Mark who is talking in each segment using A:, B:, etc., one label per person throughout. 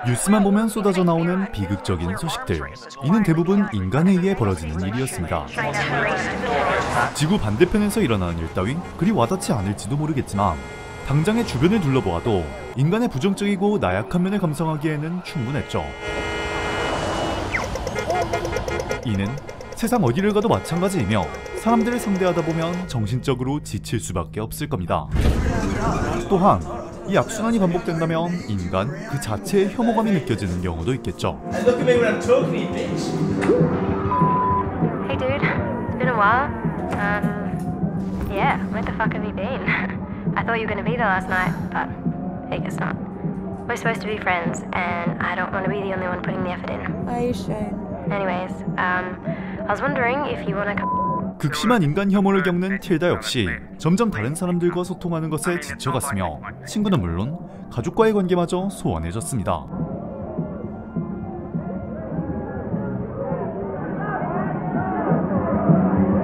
A: 뉴스만 보면 쏟아져 나오는 비극적인 소식들. 이는 대부분 인간에 의해 벌어지는 일이었습니다. 지구 반대편에서 일어나는 일 따윈 그리 와닿지 않을지도 모르겠지만 당장의 주변을 둘러보아도 인간의 부정적이고 나약한 면을 감상하기에는 충분했죠. 이는 세상 어디를 가도 마찬가지이며 사람들을 상대하다 보면 정신적으로 지칠 수밖에 없을 겁니다. 또한 이 악순환이 반복된다면 인간 그 자체의 혐오감이 느껴지는 경우도 있겠죠.
B: Hey dude, it's been a while. Yeah, where the fuck have you been? I thought you were gonna be there last night, but I guess not. We're supposed to be friends, and I don't want to be the only one putting the effort in.
C: Are you sure?
B: Anyways, I was wondering if you wanna come.
A: 극심한 인간 혐오를 겪는 틸다 역시 점점 다른 사람들과 소통하는 것에 지쳐갔으며 친구는 물론 가족과의 관계마저 소원해졌습니다.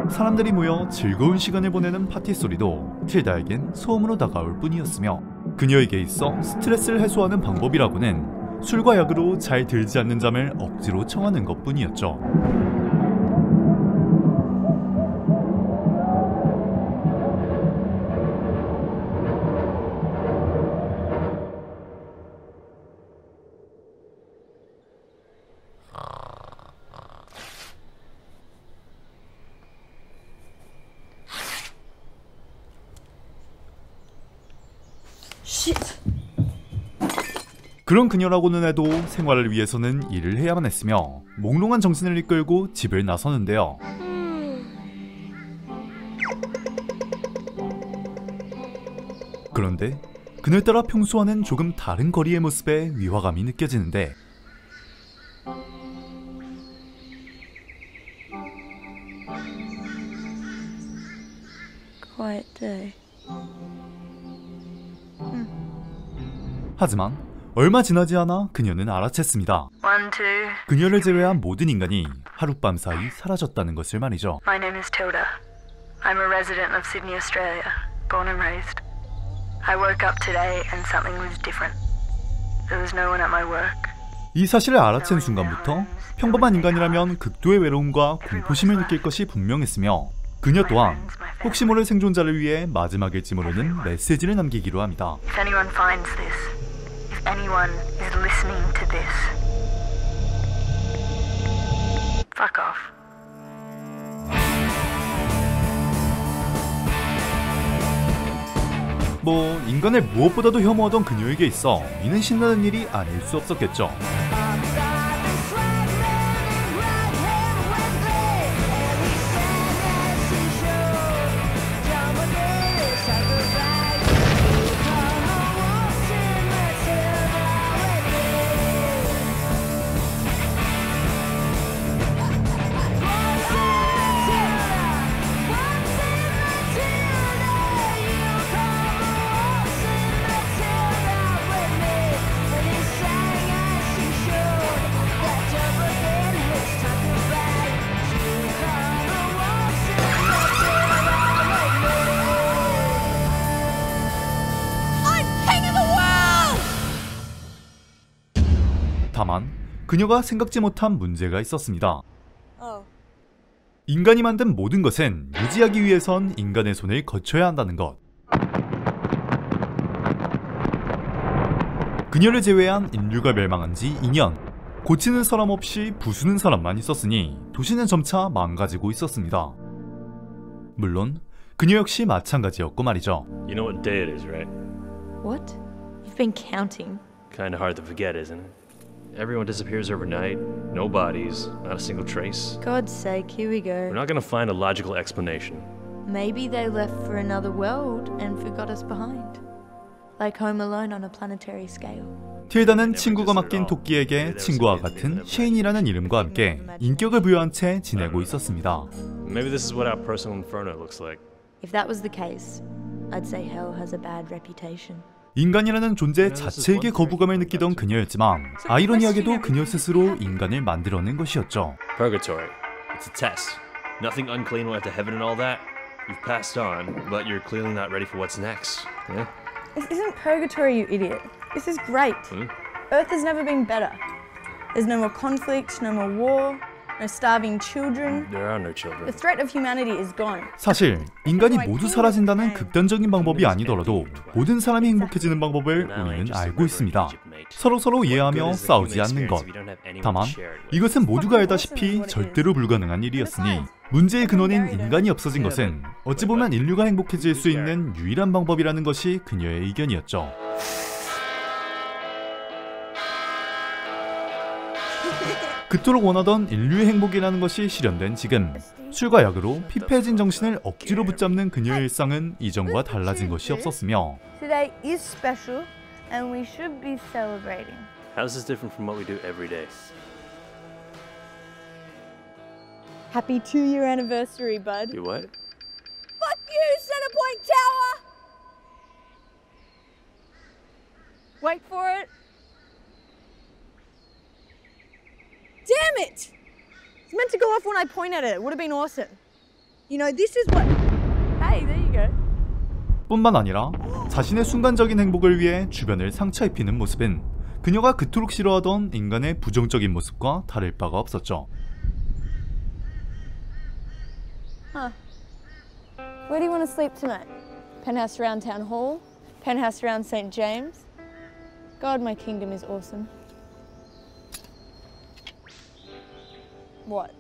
A: 사람들이 모여 즐거운 시간을 보내는 파티 소리도 틸다에겐 소음으로 다가올 뿐이었으며 그녀에게 있어 스트레스를 해소하는 방법이라고는 술과 약으로 잘 들지 않는 잠을 억지로 청하는 것뿐이었죠. 그런 그녀라고는 해도 생활을 위해서는 일을 해야만 했으며 몽롱한 정신을 이끌고 집을 나서는데요. 그런데 그늘따라 평소와는 조금 다른 거리의 모습에 위화감이 느껴지는데
C: Quiet day.
A: 하지만 얼마 지나지 않아 그녀는 알아챘습니다. 그녀를 제외한 모든 인간이 하룻밤 사이 사라졌다는 것을 말이죠.
B: My name is Tilda. I'm a resident of Sydney, Australia, born and raised. I woke up today and something was different. There was no one at my work.
A: 이 사실을 알아챈 순간부터 평범한 인간이라면 극도의 외로움과 공포심을 느낄 것이 분명했으며 그녀 또한 혹시 모를 생존자를 위해 마지막일지 모르는 메시지를 남기기로 합니다.
B: If anyone finds this, if anyone is listening to this, fuck off.
A: 뭐 인간을 무엇보다도 혐오하던 그녀에게 있어 이는 신나는 일이 아닐 수 없었겠죠. 다만 그녀가 생각지 못한 문제가 있었습니다. 인간이 만든 모든 것은 유지하기 위해선 인간의 손을 거쳐야 한다는 것. 그녀를 제외한 인류가 멸망한 지 2년. 고치는 사람 없이 부수는 사람만 있었으니 도시는 점차 망가지고 있었습니다. 물론 그녀 역시 마찬가지였고 말이죠.
D: You know what day it is, right?
C: What? You've been counting.
D: Kinda hard to forget, isn't it? Everyone disappears overnight, no bodies, not a single trace.
C: God's sake, here we go.
D: We're not gonna find a logical explanation.
C: Maybe they left for another world and forgot us behind. Like Home Alone on a planetary scale.
A: 틸다는 친구가 맡긴 토끼에게 친구와 같은 셰인이라는 이름과 함께 인격을 부여한 채 지내고 있었습니다.
D: Maybe this is what our personal inferno looks like.
C: If that was the case, I'd say hell has a bad reputation.
A: 인간이라는 존재 자체에게 거부감을 느끼던 그녀였지만 아이러니하게도 그녀 스스로 인간을 만들어낸 것이었죠.
D: Purgatory. It's a test. Nothing unclean will have to heaven and all that. You've passed on, but you're clearly not ready for what's next. Yeah?
C: This isn't purgatory, you idiot. This is great. Earth has never been better. There's no more conflict, no more war, no starving children.
D: There are no children.
C: The threat of humanity is gone.
A: 사실 인간이 모두 사라진다는 극단적인 방법이 아니더라도 모든 사람이 행복해지는 방법을 우리는 알고 있습니다. 서로 이해하며 싸우지 않는 것. 다만 이것은 모두가 알다시피 절대로 불가능한 일이었으니 문제의 근원인 인간이 없어진 것은 어찌 보면 인류가 행복해질 수 있는 유일한 방법이라는 것이 그녀의 의견이었죠. 그토록 원하던 인류의 행복이라는 것이 실현된 지금, 술과 약으로 피폐해진 정신을 억지로 붙잡는 그녀의 일상은 이전과 달라진 것이 없었으며
C: Today is special and we should be celebrating.
D: How's this different from what we do every day?
C: Happy 2-year anniversary, bud.
D: Do what?
C: Fuck you, Centerpoint Tower! Wait for it. Damn it! It's meant to go off when I point at it. It would have been awesome. You know, this is what... Hey, there you go.
A: 뿐만 아니라 자신의 순간적인 행복을 위해 주변을 상처 입히는 모습은 그녀가 그토록 싫어하던 인간의 부정적인 모습과 다를 바가 없었죠.
C: Huh. Where do you want to sleep tonight? Penthouse around Town Hall? Penthouse around St. James? God, my kingdom is awesome. What?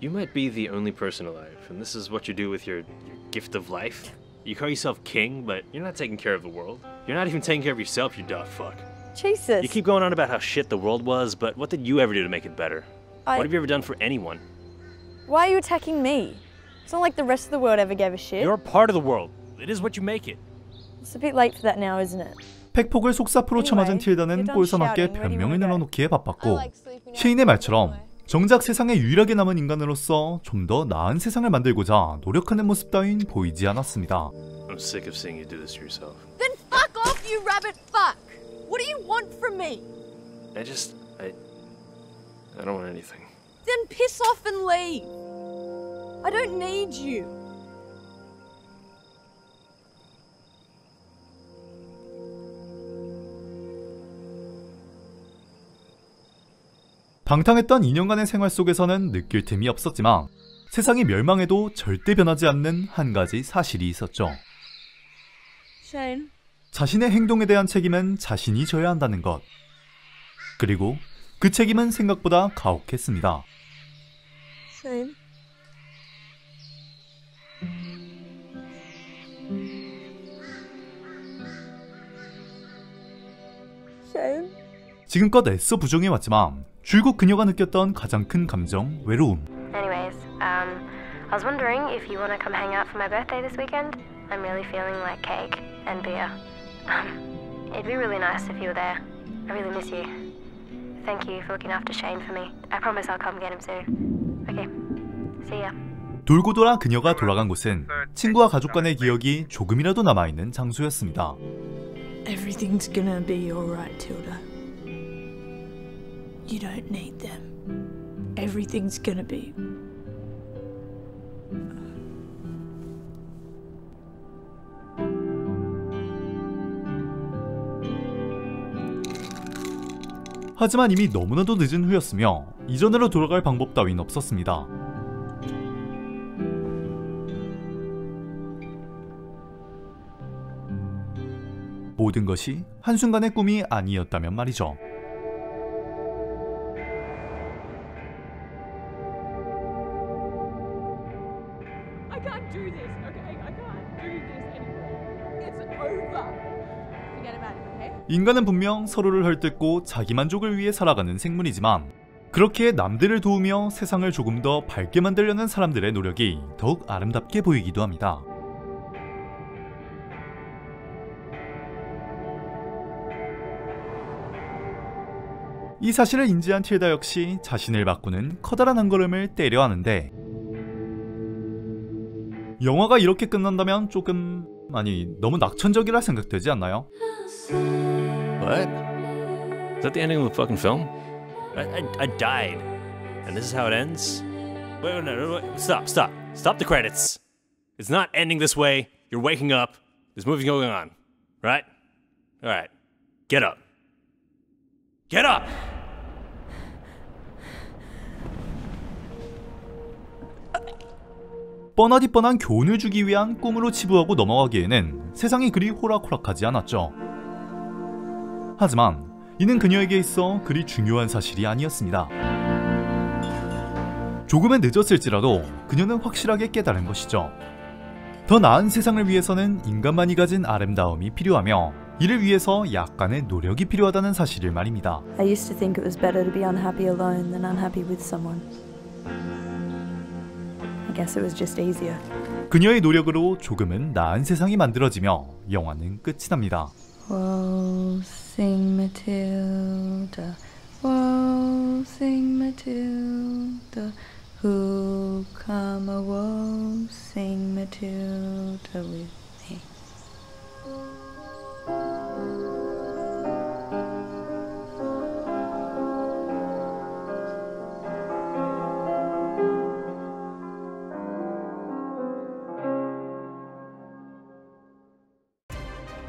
D: You might be the only person alive, and this is what you do with your gift of life? You call yourself king, but you're not taking care of the world. You're not even taking care of yourself, you daft fuck.
C: Jesus.
D: You keep going on about how shit the world was, but what did you ever do to make it better? What have you ever done for anyone?
C: Why are you attacking me? It's not like the rest of the world ever gave a shit.
D: You're a part of the world. It is what you make it.
C: It's a bit late for that now, isn't it?
A: 팩폭을 속사포로 쳐맞은 틸다는 꼴사납게 변명을 내려놓기에 바빴고 시인의 말처럼 정작 세상에 유일하게 남은 인간으로서 좀 더 나은 세상을 만들고자 노력하는 모습 따윈 보이지 않았습니다.
D: I'm sick of seeing you do this to yourself.
C: Then fuck off, you rabbit fuck! What do you want from me?
D: I don't want anything.
C: Then piss off and leave. I don't need you.
A: 방탕했던 2년간의 생활 속에서는 느낄 틈이 없었지만 세상이 멸망해도 절대 변하지 않는 한 가지 사실이 있었죠.
C: Shane.
A: 자신의 행동에 대한 책임은 자신이 져야 한다는 것. 그리고 그 책임은 생각보다 가혹했습니다.
C: Shane. Shane.
A: 지금껏 애써 부정해왔지만 줄곧 그녀가 느꼈던 가장 큰 감정, 외로움.
B: Anyways, I was wondering if you want to come hang out for my birthday this weekend. I'm really feeling like cake and beer. It'd be really nice if you were there. I really miss you. Thank you for looking after Shane for me. I promise I'll come get him soon. Okay, see ya.
A: 돌고 돌아 그녀가 돌아간 곳은 친구와 가족 간의 기억이 조금이라도 남아있는 장소였습니다.
C: Everything's gonna be alright, Tilda. You don't need them. Everything's gonna be.
A: 하지만 이미 너무나도 늦은 후였으며 이전으로 돌아갈 방법 따윈 없었습니다. 모든 것이 한순간의 꿈이 아니었다면 말이죠.
E: I can't do this, okay? I can't do this anymore. It's over. Forget about it, okay?
A: 인간은 분명 서로를 헐뜯고 자기 만족을 위해 살아가는 생물이지만 그렇게 남들을 도우며 세상을 조금 더 밝게 만들려는 사람들의 노력이 더욱 아름답게 보이기도 합니다. 이 사실을 인지한 틸다 역시 자신을 바꾸는 커다란 한 걸음을 떼려 하는데 영화가 이렇게 끝난다면 조금 너무 낙천적이라 생각되지 않나요?
D: What? Is that the ending of the fucking film? I died. And this is how it ends? Wait, no, stop the credits. It's not ending this way. You're waking up. This movie's going on. right? Alright. Get up. Get up!
A: 뻔하디 뻔한 교훈을 주기 위한 꿈으로 치부하고 넘어가기에는 세상이 그리 호락호락하지 않았죠. 하지만 이는 그녀에게 있어 그리 중요한 사실이 아니었습니다. 조금은 늦었을지라도 그녀는 확실하게 깨달은 것이죠. 더 나은 세상을 위해서는 인간만이 가진 아름다움이 필요하며 이를 위해서 약간의 노력이 필요하다는 사실을 말입니다.
F: I used to think it was better to be unhappy alone than unhappy with someone. I guess it was just easier.
A: 그녀의 노력으로 조금은 나은 세상이 만들어지며 영화는 끝이 납니다.
F: Waltzing Matilda, waltzing Matilda, who come a waltzing Matilda with me.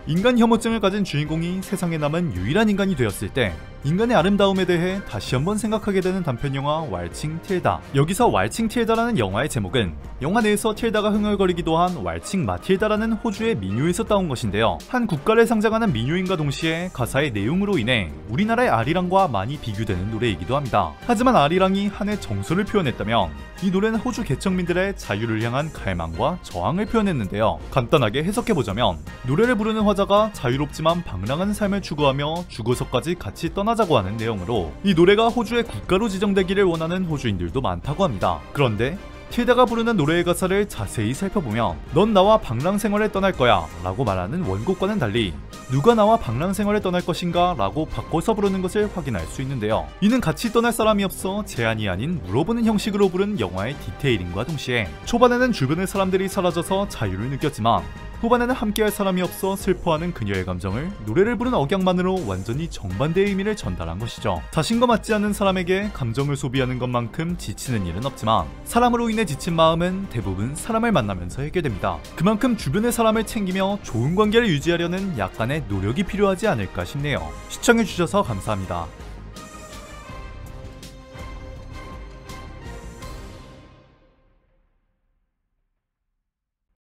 A: 인간 혐오증을 가진 주인공이 세상에 남은 유일한 인간이 되었을 때 인간의 아름다움에 대해 다시 한번 생각하게 되는 단편영화 왈칭 틸다. 여기서 왈칭 틸다라는 영화의 제목은 영화 내에서 틸다가 흥얼거리기도 한 왈칭 마틸다라는 호주의 민요에서 따온 것인데요. 한 국가를 상징하는 민요인과 동시에 가사의 내용으로 인해 우리나라의 아리랑과 많이 비교되는 노래이기도 합니다. 하지만 아리랑이 한해 정서를 표현했다면 이 노래는 호주 개척민들의 자유를 향한 갈망과 저항을 표현했는데요. 간단하게 해석해보자면 노래를 부르는 화자가 자유롭지만 방랑한 삶을 추구하며 죽어서까지 같이 떠나자고 하는 내용으로 이 노래가 호주의 국가로 지정되기를 원하는 호주인들도 많다고 합니다. 그런데 틸다가 부르는 노래의 가사를 자세히 살펴보면 넌 나와 방랑 생활을 떠날 거야 라고 말하는 원곡과는 달리 누가 나와 방랑 생활을 떠날 것인가 라고 바꿔서 부르는 것을 확인할 수 있는데요. 이는 같이 떠날 사람이 없어 제안이 아닌 물어보는 형식으로 부른 영화의 디테일링과 동시에 초반에는 주변의 사람들이 사라져서 자유를 느꼈지만 후반에는 함께할 사람이 없어 슬퍼하는 그녀의 감정을 노래를 부른 억양만으로 완전히 정반대의 의미를 전달한 것이죠. 자신과 맞지 않는 사람에게 감정을 소비하는 것만큼 지치는 일은 없지만 사람으로 인해 지친 마음은 대부분 사람을 만나면서 해결됩니다. 그만큼 주변의 사람을 챙기며 좋은 관계를 유지하려는 약간의 노력이 필요하지 않을까 싶네요. 시청해주셔서 감사합니다.